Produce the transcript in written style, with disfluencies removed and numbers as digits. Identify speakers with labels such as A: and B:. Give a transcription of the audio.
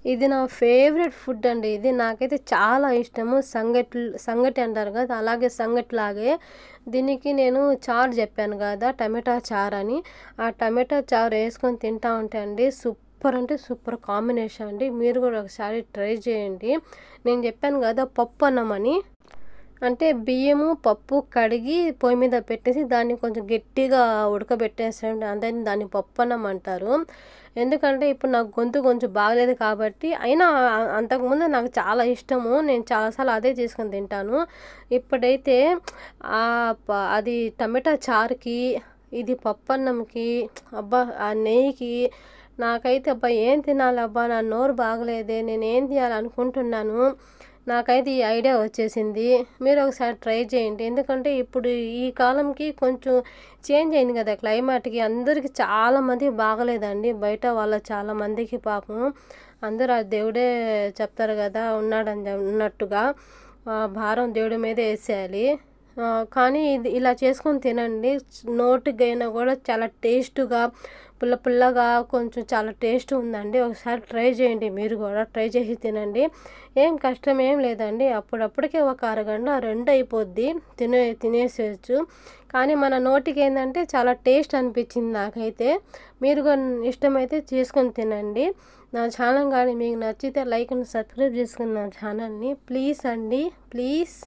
A: ఇది నా favourite food అండి. ఇది నాకైతే చాలా ఇష్టము. సంగటి అంటారు కదా! అలాగే సంగటిలాగే దీనికి నేను చారు చెప్పాను కదా! టమాటా చారని. ఆ టమాటా చారు ఏసుకొని తింటా ఉంటే అండి సూపర్ అంటే సూపర్ కాంబినేషన్ అండి. మీరు కూడా ఒకసారి ట్రై చేయండి. నేను చెప్పాను కదా! పప్పన్నం అని. అంటే బియ్యము, పప్పు కడిగి పొయ్యి మీద పెట్టేసి దాన్ని కొంచెం గట్టిగా ఉడకబెట్టేసాండి. దాన్ని పప్పన్నం అంటారు. ఎందుకంటే ఇప్పుడు నాకు గొంతు కొంచెం బాగలేదు కాబట్టి అయినా అంతకుముందు నాకు చాలా ఇష్టము. నేను చాలా సార్లు అదే చేసుకొని తింటాను. ఇప్పుడైతే అది టమాటా చారుకి, ఇది పప్పన్నంకి అబ్బా! ఆ నెయ్యికి నాకైతే అబ్బా! ఏం తినాలబ్బా! నా నోరు బాగలేదే! నేనేం చేయాలనుకుంటున్నాను. నాకైతే ఈ ఐడియా వచ్చేసింది. మీరు ఒకసారి ట్రై చేయండి. ఎందుకంటే ఇప్పుడు ఈ కాలంకి కొంచెం చేంజ్ అయింది కదా! క్లైమాట్‌కి అందరికి చాలామందికి బాగలేదండి. బయట వాళ్ళ చాలామందికి పాపం అందరూ ఆ దేవుడే చెప్తారు కదా! ఉన్నట్టుగా భారం దేవుడి మీదే ఏసేయాలి. కానీ ఇది ఇలా చేసుకొని తినండి. నోటికైనా కూడా చాలా టేస్ట్‌గా పుల్ల పుల్లగా కొంచెం చాలా టేస్ట్ ఉందండి. ఒకసారి ట్రై చేయండి మీరు గూడా. ట్రై చేసి తినండి. ఏం కష్టం ఏం లేదండి. అప్పుడప్పటికే ఒక అరగంట, 2 అయిపోద్ది. తినేసేయొచ్చు. కానీ మన నోటికేందంటే చాలా టేస్ట్ అనిపిచ్చింది నాకైతే. మీరు గూడా ఇష్టమైతే చేసుకొని తినండి. నా ఛానల్ గానీ మీకు నచ్చితే లైక్ అండ్ సబ్స్క్రైబ్ చేసుకుని నా ఛానల్‌ని ప్లీజ్ అండి. ప్లీజ్.